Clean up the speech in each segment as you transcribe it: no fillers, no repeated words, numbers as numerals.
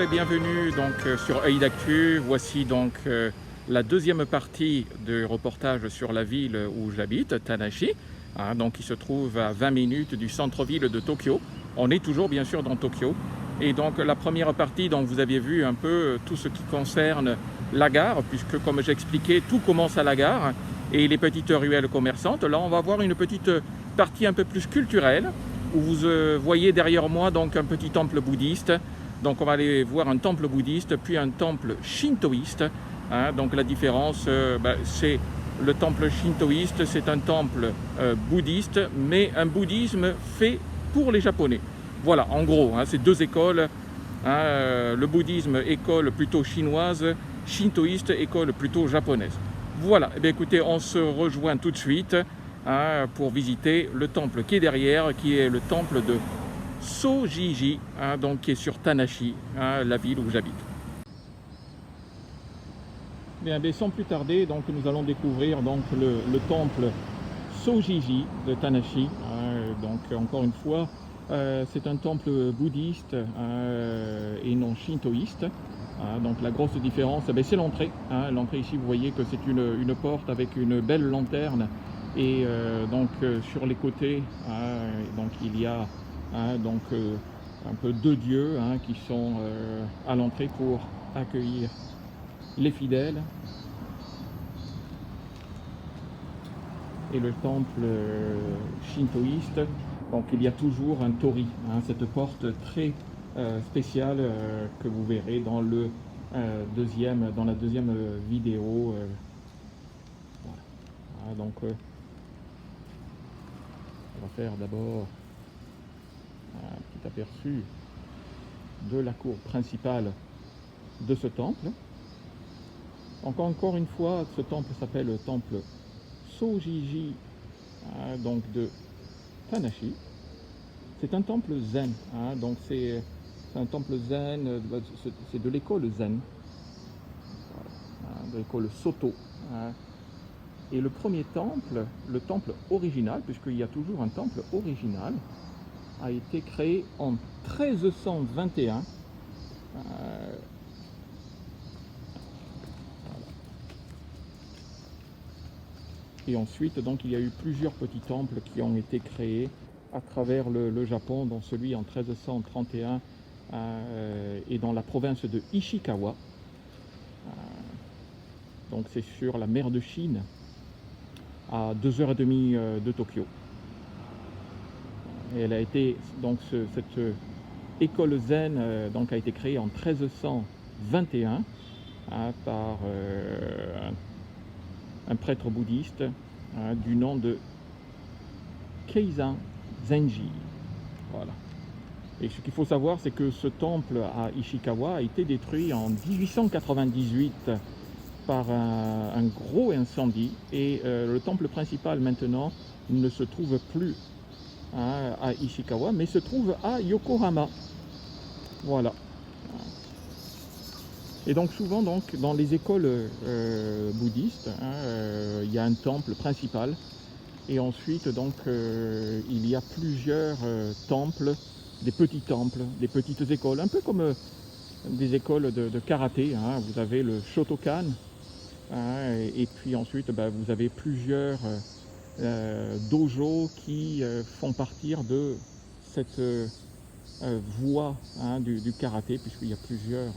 et bienvenue sur Œil d'Actu. Voici la deuxième partie du reportage sur la ville où j'habite, Tanashi, qui se trouve à 20 minutes du centre-ville de Tokyo. On est toujours bien sûr dans Tokyo. Et donc la première partie, vous aviez vu un peu tout ce qui concerne la gare, puisque comme j'expliquais, tout commence à la gare et les petites ruelles commerçantes. Là, on va voir une petite partie un peu plus culturelle, où vous voyez derrière moi un petit temple bouddhiste. Donc on va aller voir un temple bouddhiste, puis un temple shintoïste. Donc la différence, c'est le temple shintoïste, c'est un temple bouddhiste, mais un bouddhisme fait pour les Japonais. Voilà, en gros, c'est deux écoles. Le bouddhisme, école plutôt chinoise, shintoïste, école plutôt japonaise. Voilà, eh bien, écoutez, on se rejoint tout de suite pour visiter le temple qui est derrière, qui est le temple de Sojiji, qui est sur Tanashi, la ville où j'habite. Bien, sans plus tarder, nous allons découvrir le temple Sojiji de Tanashi. Encore une fois, c'est un temple bouddhiste et non shintoïste. Donc la grosse différence, c'est l'entrée. L'entrée ici, vous voyez que c'est une porte avec une belle lanterne. Et sur les côtés, il y a un peu deux dieux qui sont à l'entrée pour accueillir les fidèles. Et le temple shintoïste, il y a toujours un tori, cette porte très spéciale que vous verrez dans la deuxième vidéo. Voilà. On va faire d'abord un petit aperçu de la cour principale de ce temple. Encore une fois, ce temple s'appelle le temple Sojiji de Tanashi. C'est un temple zen, c'est un temple zen, c'est de l'école zen, de l'école Soto. Et le premier temple, le temple original, puisqu'il y a toujours un temple original, a été créé en 1321. Et ensuite, il y a eu plusieurs petits temples qui ont été créés à travers le Japon, dont celui en 1331 et dans la province de Ishikawa. C'est sur la mer de Chine, à 2h30 de Tokyo. Et elle a été, cette école zen a été créée en 1321 par un prêtre bouddhiste du nom de Keizan Zenji. Voilà. Et ce qu'il faut savoir, c'est que ce temple à Ishikawa a été détruit en 1898 par un gros incendie, et le temple principal maintenant ne se trouve plus à Ishikawa, mais se trouve à Yokohama. Voilà. Et souvent dans les écoles bouddhistes, il y a un temple principal, et ensuite il y a plusieurs temples, des petits temples, des petites écoles, un peu comme des écoles de karaté. Vous avez le Shotokan, et puis ensuite vous avez plusieurs dojos qui font partir de cette voie du karaté, puisqu'il y a plusieurs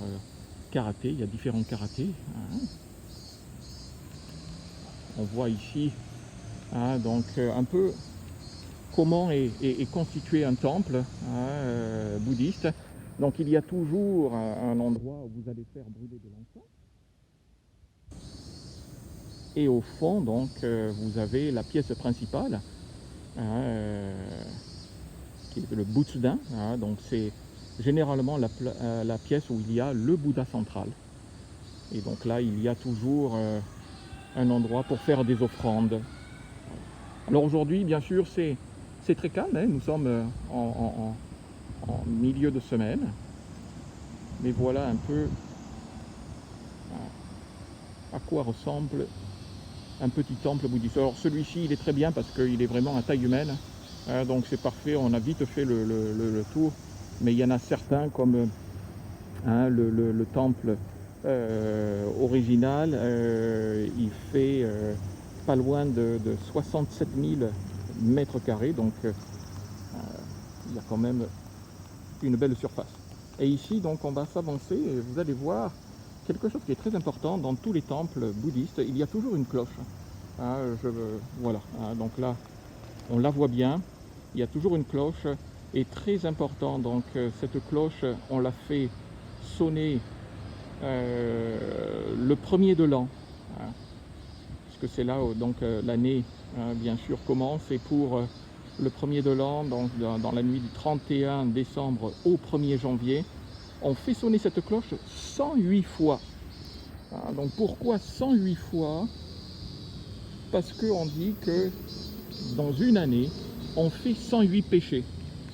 karaté, il y a différents karatés. On voit ici un peu comment est constitué un temple bouddhiste. Il y a toujours un endroit où vous allez faire brûler de l'encens. Et au fond, vous avez la pièce principale, qui est le Butsudan. C'est généralement la pièce où il y a le Bouddha central. Et là, il y a toujours un endroit pour faire des offrandes. Alors aujourd'hui, bien sûr, c'est très calme. Nous sommes en milieu de semaine. Mais voilà un peu à quoi ressemble un petit temple bouddhiste. Alors celui-ci, il est très bien parce qu'il est vraiment à taille humaine. C'est parfait, on a vite fait le tour. Mais il y en a certains comme Hein, le temple original, il fait pas loin de 67 000 mètres carrés, donc il y a quand même une belle surface. Et ici, donc, on va s'avancer et vous allez voir quelque chose qui est très important dans tous les temples bouddhistes. Il y a toujours une cloche. Hein, voilà. Hein, donc là, on la voit bien. Il y a toujours une cloche. Et très important, donc, cette cloche, on l'a fait sonner le premier de l'an. Hein, puisque c'est là où donc l'année, hein, bien sûr, commence. Et pour le premier de l'an, donc dans la nuit du 31 décembre au 1er janvier, on fait sonner cette cloche 108 fois. Hein, donc pourquoi 108 fois? Parce qu'on dit que dans une année, on fait 108 péchés.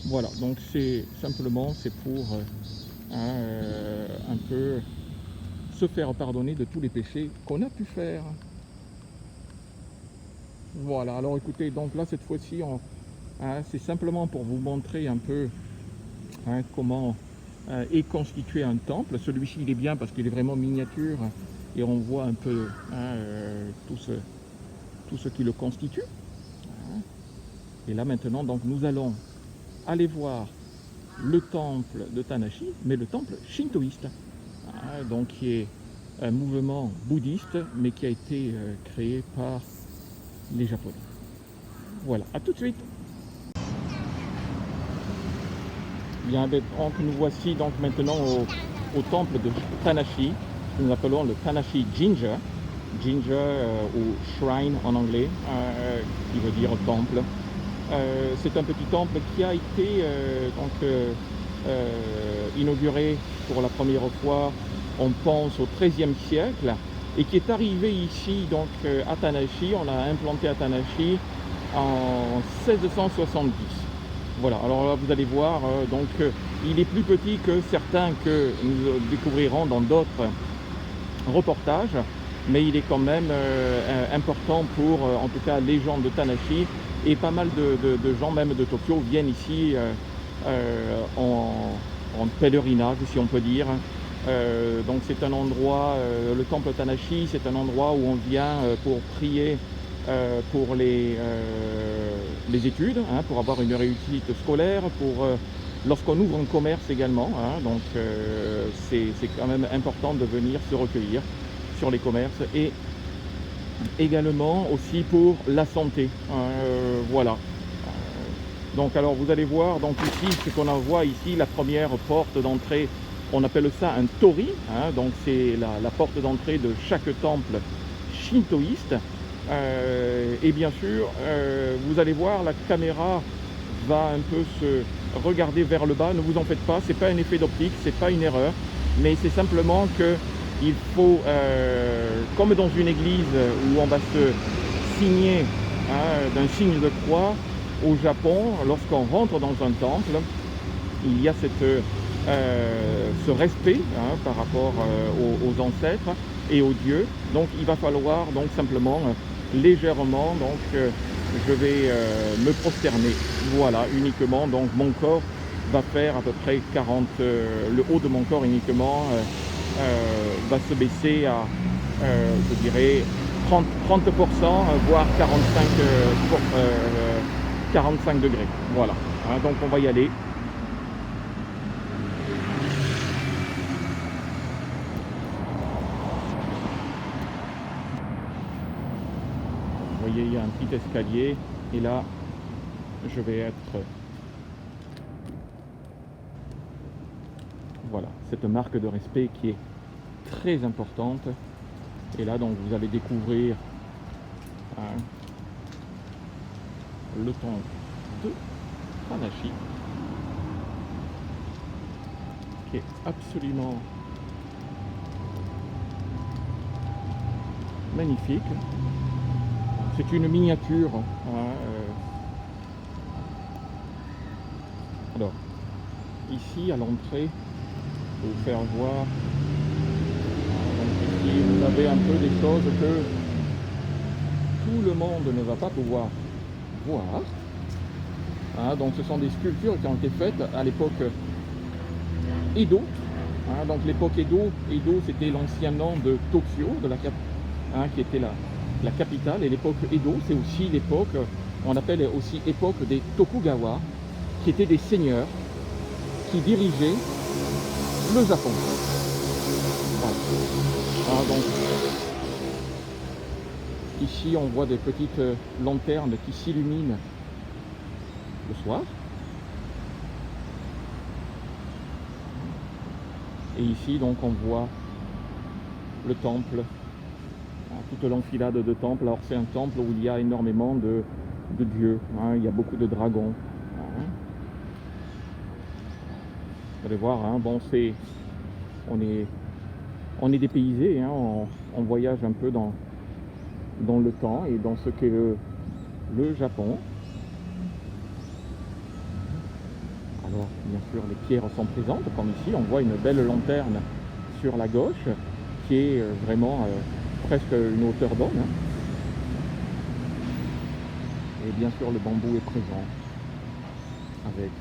Voilà, donc c'est simplement, c'est pour un peu se faire pardonner de tous les péchés qu'on a pu faire. Voilà, alors écoutez, donc là cette fois-ci, c'est simplement pour vous montrer un peu comment est constitué un temple. Celui-ci il est bien parce qu'il est vraiment miniature et on voit un peu tout ce qui le constitue. Et là maintenant, donc nous allons aller voir le temple de Tanashi, mais le temple shintoïste, donc qui est un mouvement bouddhiste, mais qui a été créé par les Japonais. Voilà, à tout de suite. Bien, donc nous voici donc maintenant au temple de Tanashi, que nous appelons le Tanashi Jinja, ou shrine en anglais, qui veut dire temple. C'est un petit temple qui a été inauguré pour la première fois, on pense, au XIIIe siècle, et qui est arrivé ici donc à Tanashi. On l'a implanté à Tanashi en 1670. Voilà, alors là vous allez voir, il est plus petit que certains que nous découvrirons dans d'autres reportages, mais il est quand même important pour, en tout cas, les gens de Tanashi, et pas mal de gens même de Tokyo viennent ici en pèlerinage, si on peut dire. Donc c'est un endroit, le temple Tanashi, c'est un endroit où on vient pour prier pour les études, pour avoir une réussite scolaire, pour lorsqu'on ouvre un commerce également, donc c'est quand même important de venir se recueillir sur les commerces, et également aussi pour la santé. Voilà. Donc alors vous allez voir, donc ici ce qu'on en voit ici, la première porte d'entrée, on appelle ça un tori, donc c'est la porte d'entrée de chaque temple shintoïste. Et bien sûr, vous allez voir, la caméra va un peu se regarder vers le bas. Ne vous en faites pas, c'est pas un effet d'optique, c'est pas une erreur, mais c'est simplement que il faut, comme dans une église où on va se signer d'un signe de croix, au Japon, lorsqu'on rentre dans un temple, il y a ce respect par rapport aux ancêtres et aux dieux. Donc il va falloir donc simplement légèrement, je vais me prosterner. Voilà, uniquement, donc mon corps va faire à peu près 40, le haut de mon corps uniquement va se baisser à, je dirais, 30%, voire 45 degrés. Voilà, donc on va y aller. Vous voyez, il y a un petit escalier, et là, je vais être... Voilà, cette marque de respect qui est très importante. Et là, donc, vous allez découvrir le temple de Tanashi, qui est absolument magnifique. C'est une miniature. Alors, ici, à l'entrée, je vais vous faire voir. Donc ici, vous avez un peu des choses que tout le monde ne va pas pouvoir voir. Donc ce sont des sculptures qui ont été faites à l'époque Edo, Hein, donc l'époque Edo, Edo c'était l'ancien nom de Tokyo, qui était la capitale, et l'époque Edo c'est aussi l'époque, on appelle aussi époque des Tokugawa, qui étaient des seigneurs qui dirigeaient le Japon. Voilà. Hein, donc, ici on voit des petites lanternes qui s'illuminent le soir. Et ici donc on voit le temple, toute l'enfilade de temples. Alors c'est un temple où il y a énormément de dieux, hein, il y a beaucoup de dragons. Hein. Vous allez voir, hein, bon on est dépaysé, hein, on voyage un peu dans le temps et dans ce qu'est le Japon. Alors bien sûr les pierres sont présentes, comme ici on voit une belle lanterne sur la gauche qui est vraiment presque une hauteur d'homme. Hein. Et bien sûr le bambou est présent avec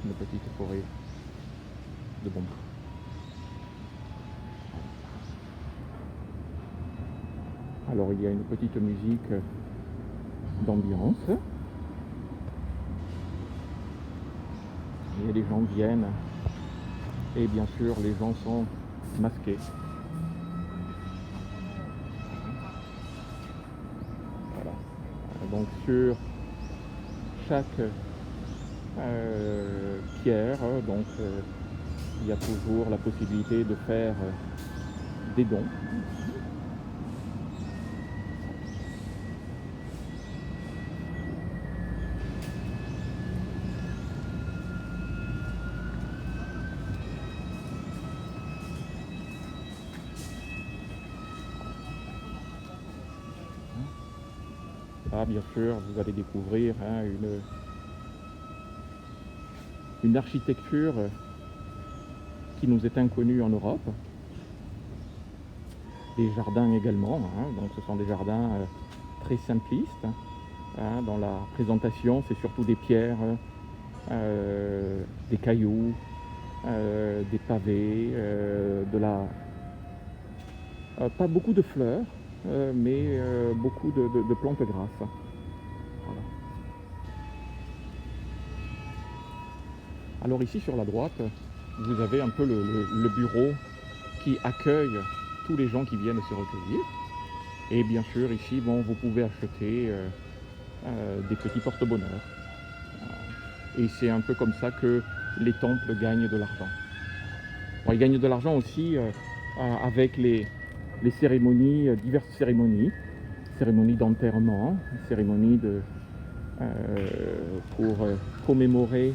une petite forêt de bambou. Alors il y a une petite musique d'ambiance. Et les gens viennent. Et bien sûr les gens sont masqués. Voilà. Donc sur chaque pierre, donc il y a toujours la possibilité de faire des dons. Là, bien sûr, vous allez découvrir hein, une architecture qui nous est inconnue en Europe. Des jardins également, hein, donc ce sont des jardins très simplistes. Hein, dans la présentation, c'est surtout des pierres, des cailloux, des pavés, pas beaucoup de fleurs, mais beaucoup de plantes grasses. Voilà. Alors ici sur la droite, vous avez un peu le bureau qui accueille tous les gens qui viennent se recueillir. Et bien sûr ici, bon, vous pouvez acheter des petits porte-bonheur. Et c'est un peu comme ça que les temples gagnent de l'argent. Ils gagnent de l'argent aussi avec les cérémonies, diverses cérémonies d'enterrement, cérémonies pour commémorer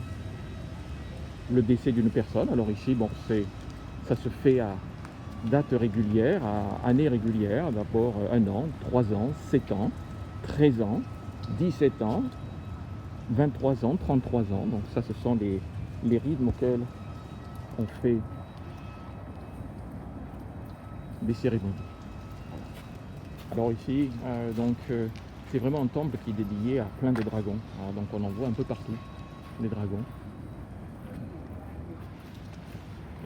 le décès d'une personne. Alors ici, bon, ça se fait à date régulière, à année régulière, d'abord 1 an, 3 ans, 7 ans, 13 ans, 17 ans, 23 ans, 33 ans. Donc ça, ce sont les rythmes auxquels on fait des cérémonies. Alors ici, c'est vraiment un temple qui est dédié à plein de dragons. Alors, donc on en voit un peu partout, les dragons.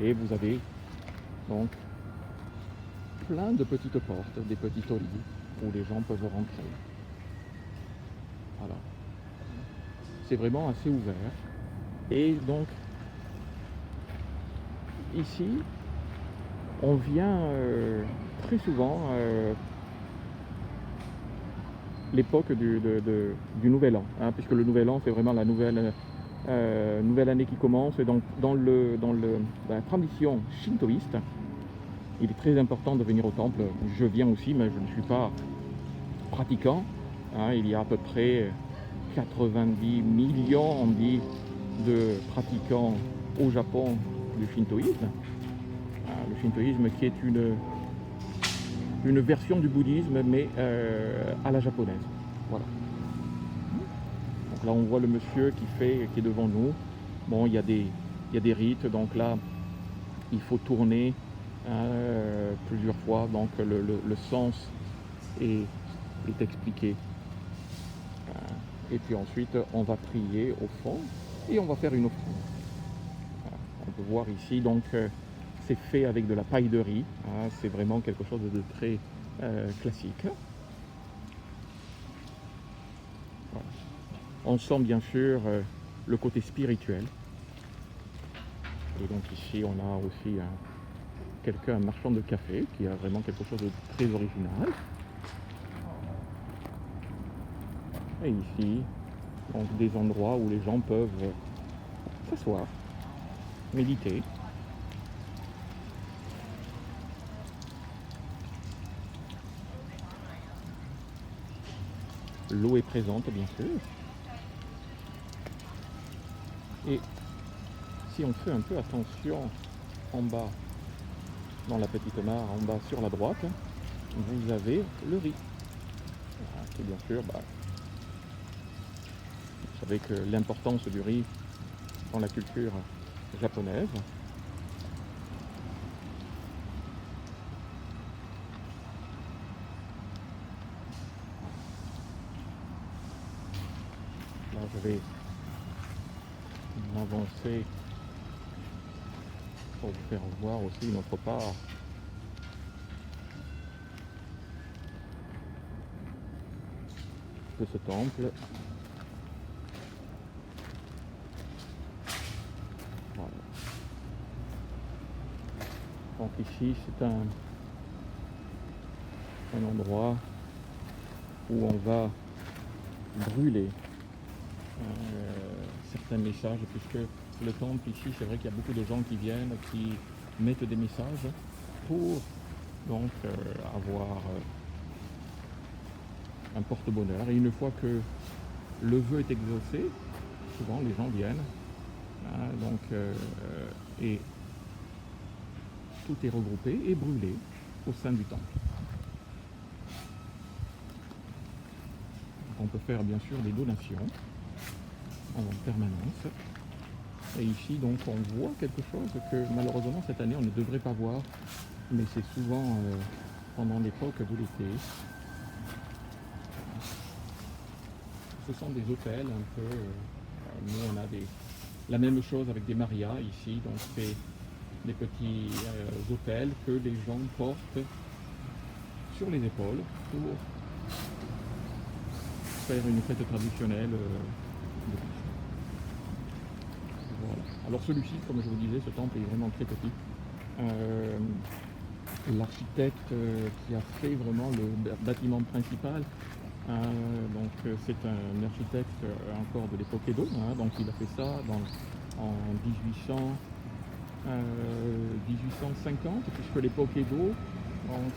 Et vous avez donc plein de petites portes, des petits taudis où les gens peuvent rentrer. Voilà. C'est vraiment assez ouvert. Et donc, ici, on vient très souvent l'époque du Nouvel An, hein, puisque le Nouvel An, c'est vraiment la nouvelle année qui commence. Et donc, dans la tradition shintoïste, il est très important de venir au temple. Je viens aussi, mais je ne suis pas pratiquant. Hein, il y a à peu près 90 millions, on dit, de pratiquants au Japon du shintoïsme. Le shintoïsme qui est une version du bouddhisme, mais à la japonaise. Voilà. Donc là, on voit le monsieur qui est devant nous. Bon, il y a des rites, donc là, il faut tourner plusieurs fois, donc le sens est expliqué. Et puis ensuite, on va prier au fond et on va faire une offrande. peut voir ici, donc c'est fait avec de la paille de riz, hein, c'est vraiment quelque chose de très classique. Voilà. On sent bien sûr le côté spirituel. Et donc ici on a aussi un marchand de café qui a vraiment quelque chose de très original. Et ici, donc des endroits où les gens peuvent s'asseoir, méditer. L'eau est présente bien sûr. Et si on fait un peu attention en bas, dans la petite mare, en bas sur la droite, vous avez le riz. Voilà, qui bien sûr, vous savez que l'importance du riz dans la culture japonaise. Là, je vais m'avancer pour vous faire voir aussi une autre part de ce temple. Voilà. Donc ici, c'est un endroit où on va brûler certains messages, puisque le temple ici, c'est vrai qu'il y a beaucoup de gens qui viennent, qui mettent des messages pour donc avoir un porte-bonheur. Et une fois que le vœu est exaucé, souvent les gens viennent, hein, donc, et tout est regroupé et brûlé au sein du temple. On peut faire bien sûr des donations en permanence. Et ici donc on voit quelque chose que malheureusement cette année on ne devrait pas voir, mais c'est souvent pendant l'époque de l'été. Ce sont des hôtels un peu, nous on a la même chose avec des marias ici, donc c'est des petits hôtels que les gens portent sur les épaules pour faire une fête traditionnelle. Voilà. Alors celui-ci, comme je vous disais, ce temple est vraiment très petit. L'architecte qui a fait vraiment le bâtiment principal, donc c'est un architecte encore de l'époque Edo, hein, donc il a fait ça en 1850, puisque l'époque Edo,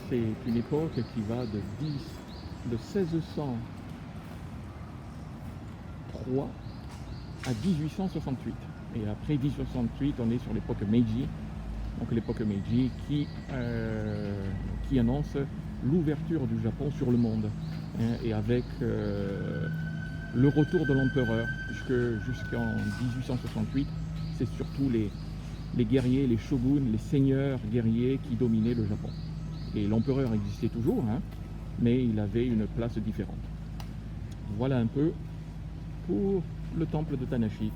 c'est une époque qui va de 1603 à 1868. Et après 1868, on est sur l'époque Meiji, donc l'époque Meiji qui annonce l'ouverture du Japon sur le monde, hein, et avec le retour de l'empereur, puisque jusqu'en 1868, c'est surtout les guerriers, les shoguns, les seigneurs guerriers qui dominaient le Japon. Et l'empereur existait toujours, hein, mais il avait une place différente. Voilà un peu pour le temple de Tanashi.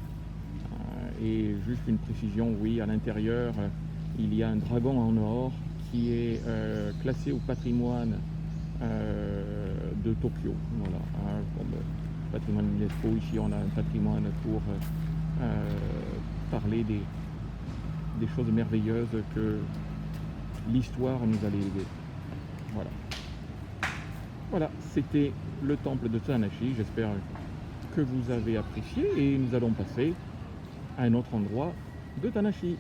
Et juste une précision, oui, à l'intérieur, il y a un dragon en or qui est classé au patrimoine de Tokyo. Voilà, hein, comme patrimoine UNESCO, ici on a un patrimoine pour parler des choses merveilleuses que l'histoire nous a léguées. Voilà. Voilà, c'était le temple de Tanashi. J'espère que vous avez apprécié et nous allons passer à un autre endroit de Tanashi.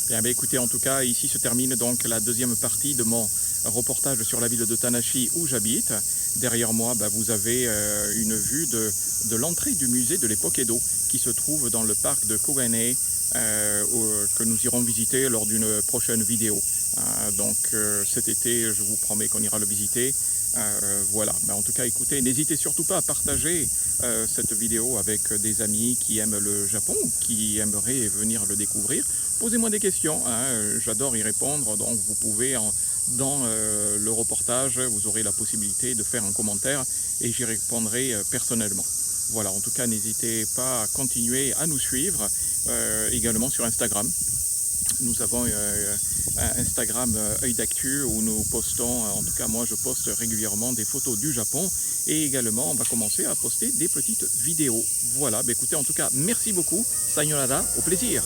Bien, écoutez, en tout cas, ici se termine donc la deuxième partie de mon reportage sur la ville de Tanashi où j'habite. Derrière moi, vous avez une vue de l'entrée du musée de l'époque Edo qui se trouve dans le parc de Koganei, que nous irons visiter lors d'une prochaine vidéo. Donc cet été, je vous promets qu'on ira le visiter. Voilà, en tout cas, écoutez, n'hésitez surtout pas à partager cette vidéo avec des amis qui aiment le Japon, qui aimeraient venir le découvrir. Posez-moi des questions, hein, j'adore y répondre, donc vous pouvez, dans le reportage, vous aurez la possibilité de faire un commentaire et j'y répondrai personnellement. Voilà, en tout cas, n'hésitez pas à continuer à nous suivre. également sur Instagram. Nous avons un Instagram Œil d'Actu où nous postons, en tout cas moi je poste régulièrement des photos du Japon et également on va commencer à poster des petites vidéos. Voilà, écoutez, en tout cas merci beaucoup, sayonara, au plaisir.